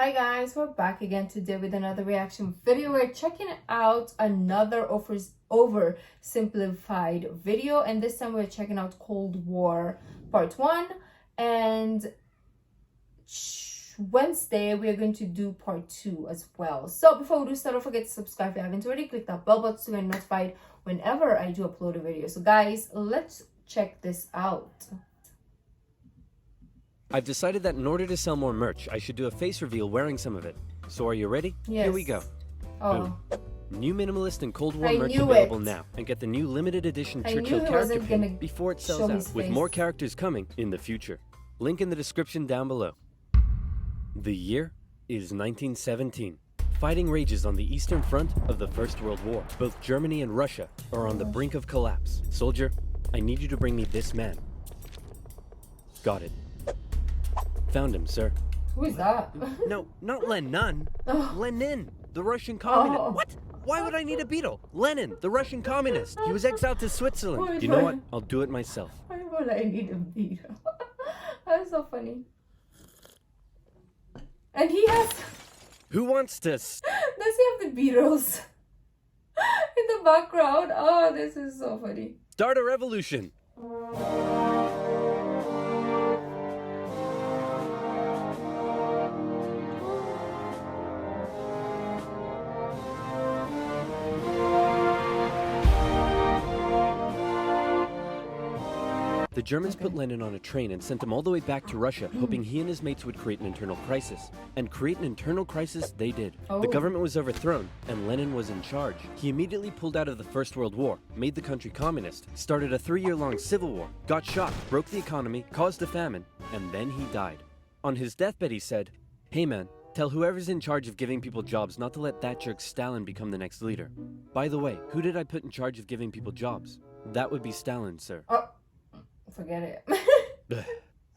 Hi guys, we're back again today with another reaction video. We're checking out another oversimplified video, and this time we're checking out Cold War Part 1, and Wednesday we're going to do Part 2 as well. So before we do start, don't forget to subscribe if you haven't already. Click that bell button to get notified whenever I do upload a video. So guys, let's check this out. I've decided that in order to sell more merch, I should do a face reveal wearing some of it. So are you ready? Yes. Here we go. Oh. Boom. New Minimalist and Cold War I merch knew available it. now. And get the new limited edition I Churchill knew he character wasn't gonna pin before it show sells his out. With face. more characters coming in the future. Link in the description down below. The year is 1917. Fighting rages on the Eastern Front of the First World War. Both Germany and Russia are on the brink of collapse. Soldier, I need you to bring me this man. Got it. Found him, sir. Who is that? No, not Lenin. Oh. Lenin, the Russian communist. Oh. What? Why would I need a beetle? Lenin, the Russian communist. He was exiled to Switzerland. Wait, You know what? wait. I'll do it myself. Why would I need a beetle? That's so funny. And he has... Who wants to Does he have the Beatles in the background? Oh, this is so funny. start a revolution? The Germans put Lenin on a train and sent him all the way back to Russia, hoping he and his mates would create an internal crisis. And create an internal crisis they did. Oh. The government was overthrown, and Lenin was in charge. He immediately pulled out of the First World War, made the country communist, started a 3-year-long civil war, got shot, broke the economy, caused a famine, and then he died. On his deathbed he said, "Hey man, tell whoever's in charge of giving people jobs not to let that jerk Stalin become the next leader." By the way, who did I put in charge of giving people jobs? That would be Stalin, sir. Oh, forget it.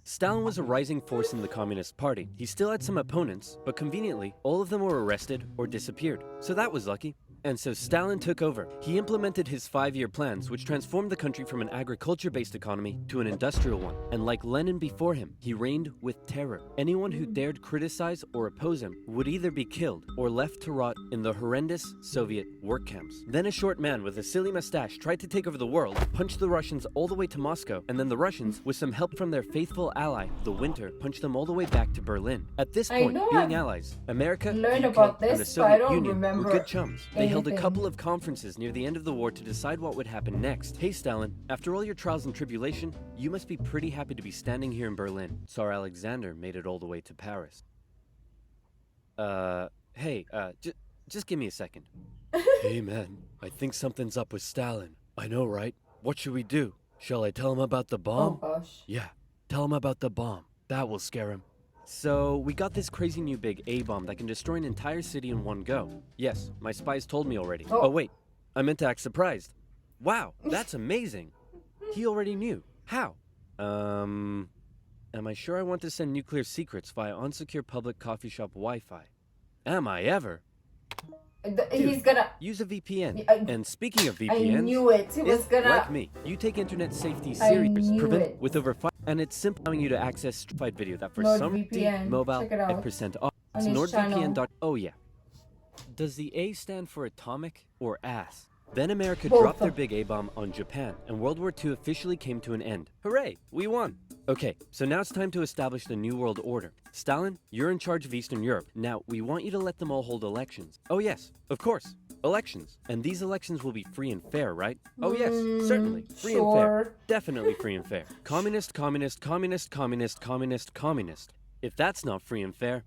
Stalin was a rising force in the Communist Party. He still had some opponents, but conveniently, all of them were arrested or disappeared. So that was lucky. And so Stalin took over. He implemented his 5-year plans, which transformed the country from an agriculture-based economy to an industrial one. And like Lenin before him, he reigned with terror. Anyone who dared criticize or oppose him would either be killed or left to rot in the horrendous Soviet work camps. Then a short man with a silly mustache tried to take over the world, punched the Russians all the way to Moscow, and then the Russians, with some help from their faithful ally, the Winter, punched them all the way back to Berlin. At this I point, know being I've allies, America, learned UK, about and the this, but I Soviet don't Union were remember good chums. They held a anything. couple of conferences near the end of the war to decide what would happen next. Hey Stalin, after all your trials and tribulation, you must be pretty happy to be standing here in Berlin. Tsar Alexander made it all the way to Paris. Hey, just give me a second. Hey man, I think something's up with Stalin. I know, right? What should we do? Shall I tell him about the bomb? Oh gosh. Yeah, tell him about the bomb. That will scare him. So, we got this crazy new big A-bomb that can destroy an entire city in one go. Yes, my spies told me already. Oh. Oh wait, I meant to act surprised. Wow, that's amazing. He already knew. How? Am I sure I want to send nuclear secrets via unsecure public coffee shop Wi-Fi? Am I ever? He's gonna... Use a VPN. I- And speaking of I VPNs, knew it. He was if, gonna... like me, you take internet safety I serious, knew prevent it. with over 5, and it's simply allowing you to access stratified video that for some NordVPN. mobile Check it out. 5% off. On It's his channel. NordVPN. Oh yeah. Does the A stand for atomic or ass? Then America Both. dropped their big A-bomb on Japan, and World War II officially came to an end. Hooray, we won! Okay, so now it's time to establish the New World Order. Stalin, you're in charge of Eastern Europe. Now, we want you to let them all hold elections. Oh yes, of course, elections. And these elections will be free and fair, right? Oh yes, certainly, free and fair. sure. Definitely free and fair. Communist, communist, communist, communist, communist, communist. If that's not free and fair,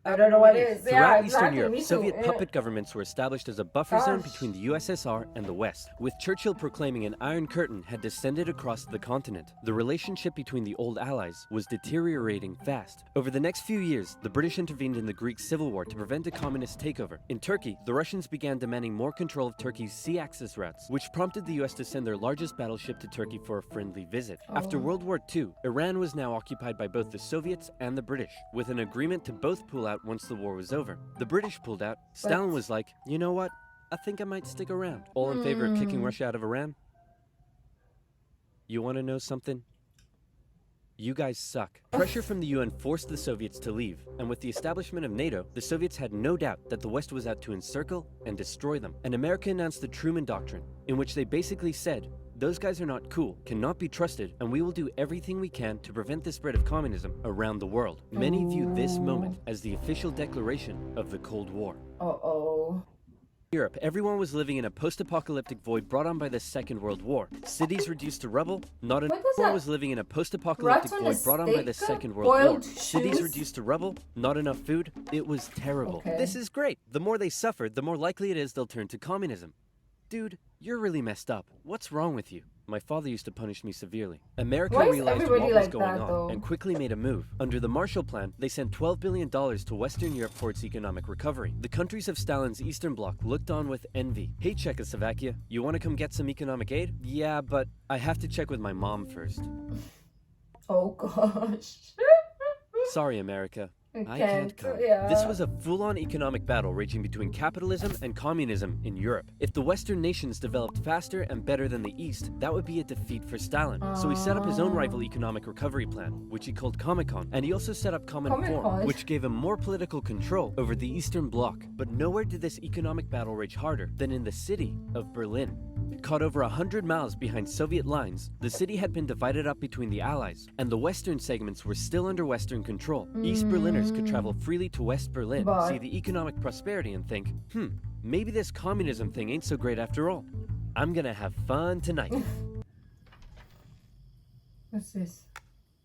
I don't know what it is. throughout Yeah, Eastern exactly. Europe, Me too. Soviet Yeah. puppet governments were established as a buffer zone Gosh. between the USSR and the West, with Churchill proclaiming an Iron Curtain had descended across the continent. The relationship between the old allies was deteriorating fast. Over the next few years, the British intervened in the Greek Civil War to prevent a communist takeover. In Turkey, the Russians began demanding more control of Turkey's sea access routes, which prompted the US to send their largest battleship to Turkey for a friendly visit. After Oh. World War II, Iran was now occupied by both the Soviets and the British, with an agreement to both pull out once the war was over. The British pulled out. Stalin was like, you know what? I think I might stick around. All in favor of kicking Russia out of Iran? You want to know something? you guys suck. Pressure from the UN forced the Soviets to leave, and with the establishment of NATO, the Soviets had no doubt that the West was out to encircle and destroy them. And America announced the Truman Doctrine, in which they basically said, those guys are not cool, cannot be trusted, and we will do everything we can to prevent the spread of communism around the world. Many view this moment as the official declaration of the Cold War. Uh-oh. In Europe, everyone was living in a post-apocalyptic void brought on by the Second World War. Cities reduced to rubble, not enough was living in a post-apocalyptic void brought on by the Second World War. Cities reduced to rubble, not enough food. It was terrible. Okay. This is great. The more they suffered, the more likely it is they'll turn to communism. Dude, you're really messed up. What's wrong with you? My father used to punish me severely. America realized what was going on and quickly made a move. Under the Marshall Plan, they sent $12 billion to Western Europe for its economic recovery. The countries of Stalin's Eastern Bloc looked on with envy. Hey, Czechoslovakia, you want to come get some economic aid? Yeah, but I have to check with my mom first. Oh, gosh. Sorry, America. I can't can't come. yeah. This was a full-on economic battle raging between capitalism and communism in Europe. If the Western nations developed faster and better than the East, that would be a defeat for Stalin. So he set up his own rival economic recovery plan, which he called Comecon, and he also set up Cominform, which gave him more political control over the Eastern Bloc. But nowhere did this economic battle rage harder than in the city of Berlin. Caught over 100 miles behind Soviet lines, the city had been divided up between the Allies, and the western segments were still under Western control. East Berliners could travel freely to West Berlin, see the economic prosperity and think, maybe this communism thing ain't so great after all. I'm gonna have fun tonight. What's this?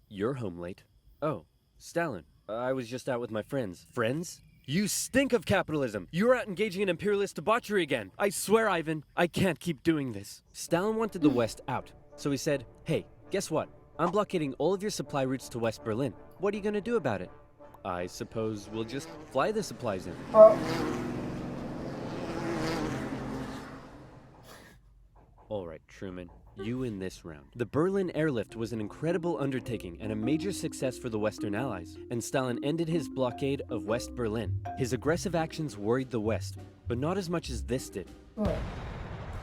You're home late. Oh, Stalin. I was just out with my friends. Friends? You stink of capitalism! You're out engaging in imperialist debauchery again! I swear, Ivan, I can't keep doing this. Stalin wanted the West out, so he said, hey, guess what? I'm blockading all of your supply routes to West Berlin. What are you gonna do about it? I suppose we'll just fly the supplies in. All right, Truman. You win this round. The Berlin airlift was an incredible undertaking and a major success for the Western Allies, and Stalin ended his blockade of West Berlin. His aggressive actions worried the West, but not as much as this did. What?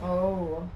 Oh.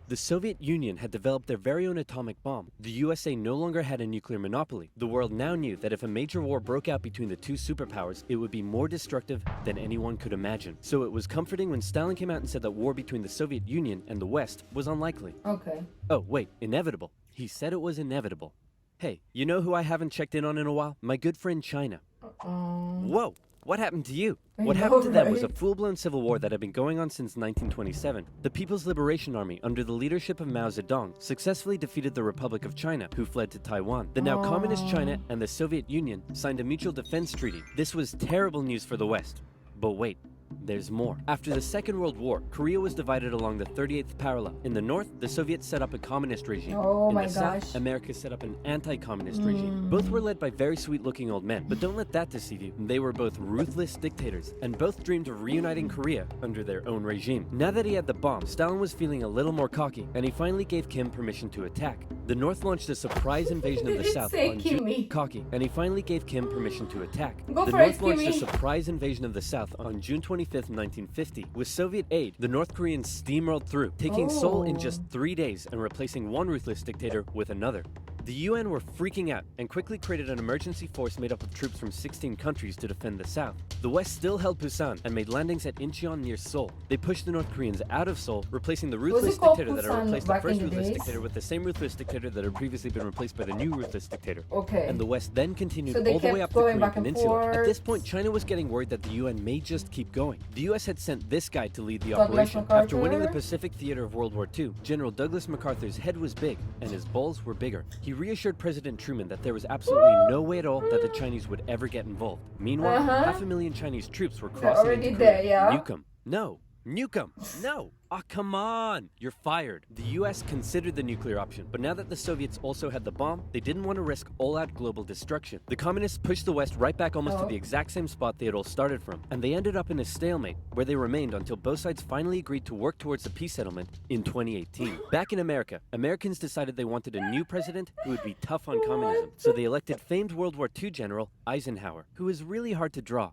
The Soviet Union had developed their very own atomic bomb. The USA no longer had a nuclear monopoly. The world now knew that if a major war broke out between the two superpowers, it would be more destructive than anyone could imagine. So it was comforting when Stalin came out and said that war between the Soviet Union and the West was unlikely. Okay. Oh, wait, inevitable. He said it was inevitable. Hey, you know who I haven't checked in on in a while? My good friend China. Whoa! What happened to you? What happened to them was a full-blown civil war that had been going on since 1927. The People's Liberation Army, under the leadership of Mao Zedong, successfully defeated the Republic of China, who fled to Taiwan. The now communist China and the Soviet Union signed a mutual defense treaty. This was terrible news for the West. But wait. There's more. After the Second World War, Korea was divided along the 38th parallel. In the north, the Soviets set up a communist regime. In the south, America set up an anti-communist regime. Both were led by very sweet-looking old men, but don't let that deceive you. They were both ruthless dictators, and both dreamed of reuniting Korea under their own regime. Now that he had the bomb, Stalin was feeling a little more cocky, and he finally gave Kim permission to attack. The North launched a surprise invasion of the South on June. Cocky, and he finally gave Kim permission to attack. The North launched a surprise invasion of the South on June 25th, 1950. With Soviet aid, the North Koreans steamrolled through, taking Seoul in just 3 days and replacing one ruthless dictator with another. The UN were freaking out and quickly created an emergency force made up of troops from 16 countries to defend the South. The West still held Busan and made landings at Incheon near Seoul. They pushed the North Koreans out of Seoul, replacing the ruthless dictator that had replaced the first ruthless dictator with the same ruthless dictator that had previously been replaced by the new ruthless dictator. And the West then continued all the way up the Korean Peninsula. At this point, China was getting worried that the UN may just keep going. The US had sent this guy to lead the operation. After winning the Pacific Theater of World War II, General Douglas MacArthur's head was big and his balls were bigger. He reassured President Truman that there was absolutely no way at all that the Chinese would ever get involved. Meanwhile, 500,000 Chinese troops were crossing into Korea. Nuke 'em. No. Nuke 'em. No. Ah, come on. You're fired. The US considered the nuclear option, but now that the Soviets also had the bomb, they didn't want to risk all-out global destruction. The communists pushed the West right back almost to the exact same spot they had all started from, and they ended up in a stalemate, where they remained until both sides finally agreed to work towards a peace settlement in 2018. Back in America, Americans decided they wanted a new president who would be tough on communism, so they elected famed World War II General Eisenhower, who is really hard to draw.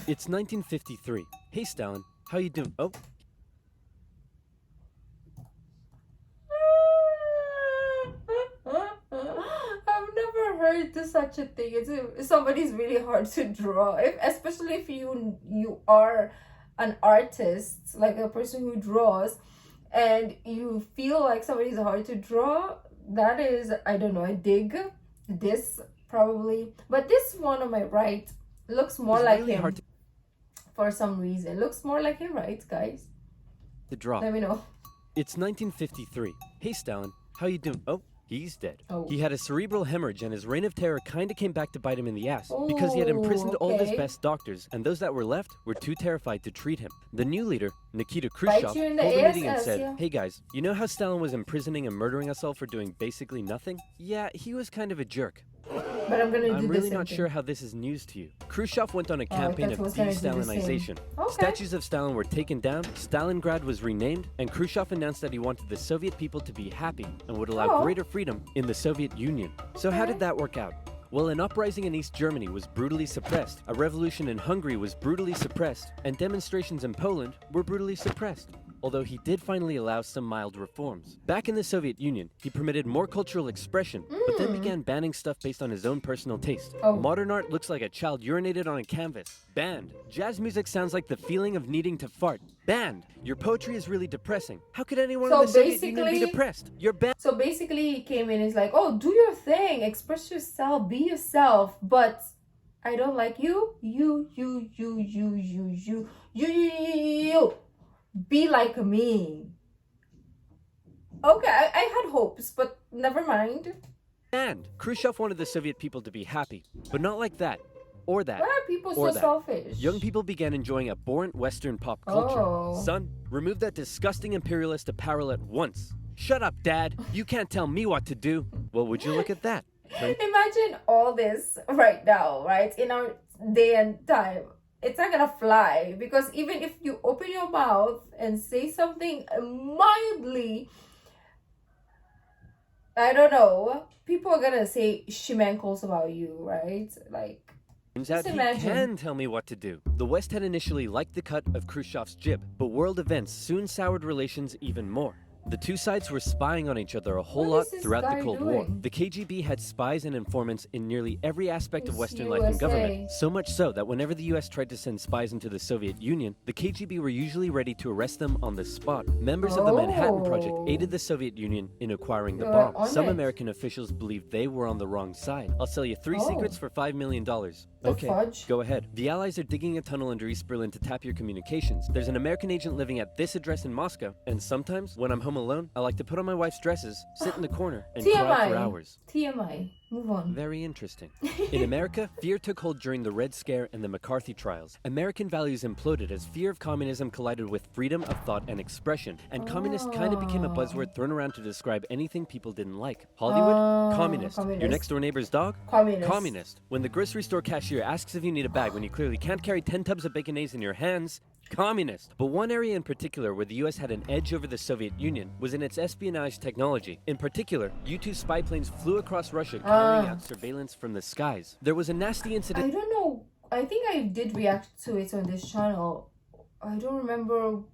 It's 1953. Hey, Stalin. How you doing? Oh. heard to such a thing. Somebody's really hard to draw, especially if you are an artist, like a person who draws, and you feel like somebody's hard to draw. That is, I don't know, I dig this probably, but this one on my right looks more like really him for some reason. Looks more like him, right, guys? To draw. Let me know. It's 1953. Hey, Stalin, how you doing? Oh, he's dead. Oh. He had a cerebral hemorrhage, and his reign of terror kinda came back to bite him in the ass because he had imprisoned all of his best doctors, and those that were left were too terrified to treat him. The new leader, Nikita Khrushchev, called a meeting and said, "Hey guys, you know how Stalin was imprisoning and murdering us all for doing basically nothing? Yeah, he was kind of a jerk. But I'm really not sure how this is news to you." Khrushchev went on a campaign of de-Stalinization. Statues of Stalin were taken down, Stalingrad was renamed, and Khrushchev announced that he wanted the Soviet people to be happy and would allow greater freedom in the Soviet Union. So how did that work out? Well, an uprising in East Germany was brutally suppressed, a revolution in Hungary was brutally suppressed, and demonstrations in Poland were brutally suppressed. Although he did finally allow some mild reforms. Back in the Soviet Union, he permitted more cultural expression, but then began banning stuff based on his own personal taste. Modern art looks like a child urinated on a canvas. Banned. Jazz music sounds like the feeling of needing to fart. Banned. Your poetry is really depressing. How could anyone in the Soviet Union be depressed? You're banned. So basically, he came in and is like, "Oh, do your thing, express yourself, be yourself, but I don't like you. You. Be like me." Okay, I had hopes, but never mind. And Khrushchev wanted the Soviet people to be happy, but not like that, or that, Why are people or so selfish? Young people began enjoying abhorrent Western pop culture. Son, remove that disgusting imperialist apparel at once. Shut up, Dad. You can't tell me what to do. Well, would you look at that? Imagine all this right now, right? In our day and time. It's not gonna fly, because even if you open your mouth and say something mildly, I don't know, people are gonna say shimankles about you, right? Like, Turns out he can tell me what to do. The West had initially liked the cut of Khrushchev's jib, but world events soon soured relations even more. The two sides were spying on each other a whole lot throughout the Cold War. The KGB had spies and informants in nearly every aspect of Western life and government, so much so that whenever the US tried to send spies into the Soviet Union, the KGB were usually ready to arrest them on the spot. Members of the Manhattan Project aided the Soviet Union in acquiring the bomb. Some American officials believed they were on the wrong side. I'll sell you 3 secrets for $5 million. Okay, go ahead. The Allies are digging a tunnel under East Berlin to tap your communications. There's an American agent living at this address in Moscow, and sometimes, when I'm home alone, I like to put on my wife's dresses, sit in the corner, and cry for hours. TMI. Move on. Very interesting. In America, fear took hold during the Red Scare and the McCarthy trials. American values imploded as fear of communism collided with freedom of thought and expression, and communist kind of became a buzzword thrown around to describe anything people didn't like. Hollywood? Communist. Your next door neighbor's dog? Communist. When the grocery store cashier asks if you need a bag when you clearly can't carry 10 tubs of baconaise in your hands, communist. But one area in particular where the US had an edge over the Soviet Union was in its espionage technology. In particular, U-2 spy planes flew across Russia carrying out surveillance from the skies. There was a nasty incident. I don't know. I think I did react to it on this channel. I don't remember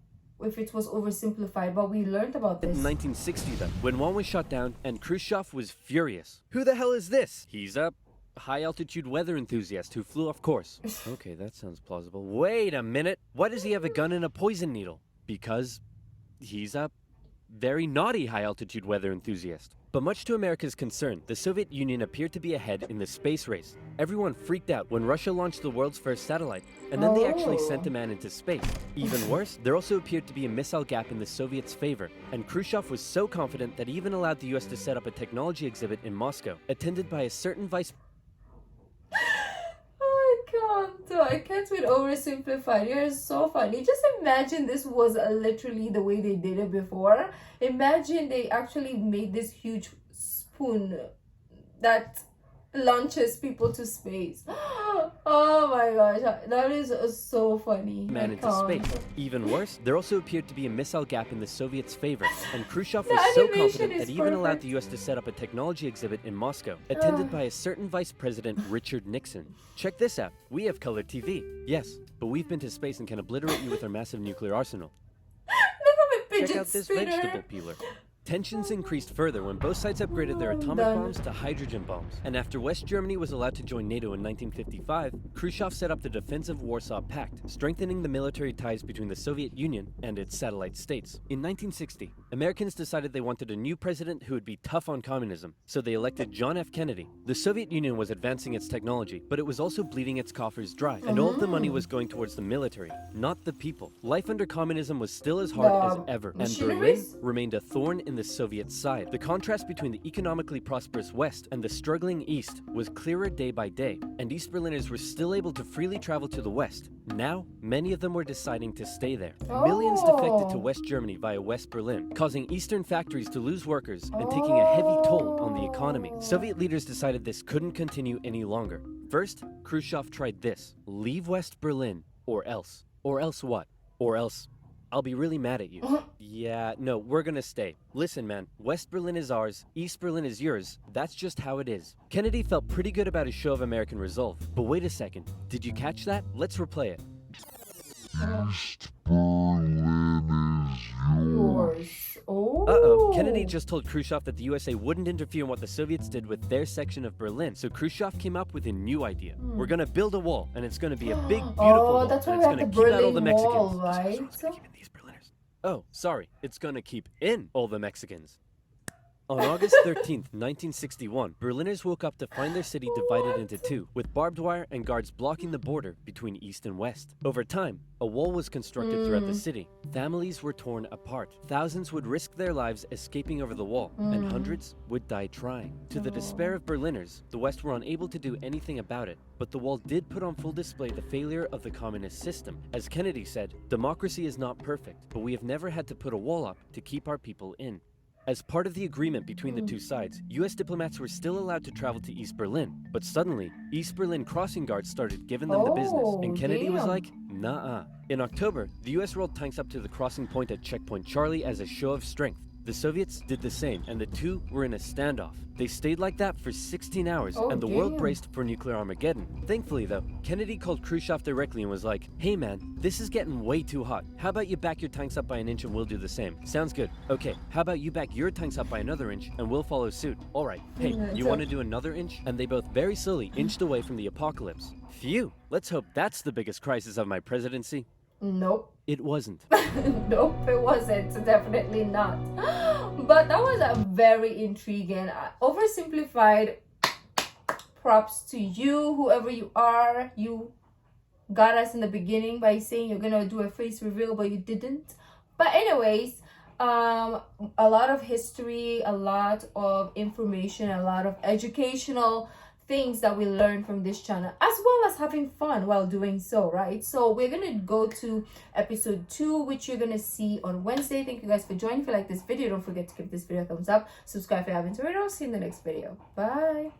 if it was oversimplified, but we learned about this. In 1960 then, when one was shot down and Khrushchev was furious. Who the hell is this? He's a high-altitude weather enthusiast who flew off course. Okay, that sounds plausible. Wait a minute. Why does he have a gun and a poison needle? Because he's a very naughty high-altitude weather enthusiast. But much to America's concern, the Soviet Union appeared to be ahead in the space race. Everyone freaked out when Russia launched the world's first satellite, and then they actually sent a man into space. Even worse, there also appeared to be a missile gap in the Soviets' favor, and Khrushchev was so confident that he even allowed the US to set up a technology exhibit in Moscow, attended by a certain vice I can't with oversimplified. You're so funny. Just imagine this was literally the way they did it before. Imagine they actually made this huge spoon that launches people to space. Oh my gosh, that is so funny. Man into space. Even worse, there also appeared to be a missile gap in the Soviets' favor, and Khrushchev was so confident that he even allowed the US to set up a technology exhibit in Moscow, attended by a certain Vice President Richard Nixon. Check this out. We have color TV. Yes, but we've been to space and can obliterate you with our massive nuclear arsenal. Look at my fidget Check out this spinner. vegetable peeler. Tensions increased further when both sides upgraded their atomic bombs to hydrogen bombs. And after West Germany was allowed to join NATO in 1955, Khrushchev set up the defensive Warsaw Pact, strengthening the military ties between the Soviet Union and its satellite states. In 1960, Americans decided they wanted a new president who would be tough on communism, so they elected John F. Kennedy. The Soviet Union was advancing its technology, but it was also bleeding its coffers dry, and all of the money was going towards the military, not the people. Life under communism was still as hard as ever, and Berlin remained a thorn in the Soviet side. The contrast between the economically prosperous West and the struggling East was clearer day by day, and East Berliners were still able to freely travel to the West. Now, many of them were deciding to stay there. Millions defected to West Germany via West Berlin, causing Eastern factories to lose workers and taking a heavy toll on the economy. Soviet leaders decided this couldn't continue any longer. First, Khrushchev tried this: leave West Berlin, or else. Or else what? Or else I'll be really mad at you. Yeah, no, we're gonna stay. Listen, man, West Berlin is ours, East Berlin is yours. That's just how it is. Kennedy felt pretty good about his show of American resolve. But wait a second, did you catch that? Let's replay it. East Berlin is yours. Oh. Kennedy just told Khrushchev that the USA wouldn't interfere in what the Soviets did with their section of Berlin. So Khrushchev came up with a new idea. We're gonna build a wall, and it's gonna be a big, beautiful wall. That's why and we it's have gonna the keep out all the Berlin Mexicans. Wall, right? It's gonna keep in these Berliners. Oh, sorry. It's gonna keep in all the Mexicans. On August 13th, 1961, Berliners woke up to find their city divided into two, with barbed wire and guards blocking the border between East and West. Over time, a wall was constructed throughout the city. Families were torn apart. Thousands would risk their lives escaping over the wall, and hundreds would die trying. To the despair of Berliners, the West were unable to do anything about it. But the wall did put on full display the failure of the communist system. As Kennedy said, democracy is not perfect, but we have never had to put a wall up to keep our people in. As part of the agreement between the two sides, US diplomats were still allowed to travel to East Berlin, but suddenly, East Berlin crossing guards started giving them the business, and Kennedy was like, nah. In October, the US rolled tanks up to the crossing point at Checkpoint Charlie as a show of strength. The Soviets did the same, and the two were in a standoff. They stayed like that for 16 hours, and the world braced for nuclear Armageddon. Thankfully, though, Kennedy called Khrushchev directly and was like, hey man, this is getting way too hot. How about you back your tanks up by an inch and we'll do the same? Sounds good. Okay, how about you back your tanks up by another inch and we'll follow suit? Alright, hey, you want to do another inch? And they both very slowly inched away from the apocalypse. Phew, let's hope that's the biggest crisis of my presidency. Nope. It wasn't. Nope, it wasn't. Definitely not. But that was a very intriguing. Oversimplified. Props to you, whoever you are. You got us in the beginning by saying you're gonna do a face reveal, but you didn't. But anyways, a lot of history, a lot of information, a lot of educational things that we learn from this channel, as well as having fun while doing so, right? So we're gonna go to episode 2, which you're gonna see on Wednesday. Thank you guys for joining. If you like this video, don't forget to give this video a thumbs up, subscribe if you haven't already. I'll see you in the next video. Bye.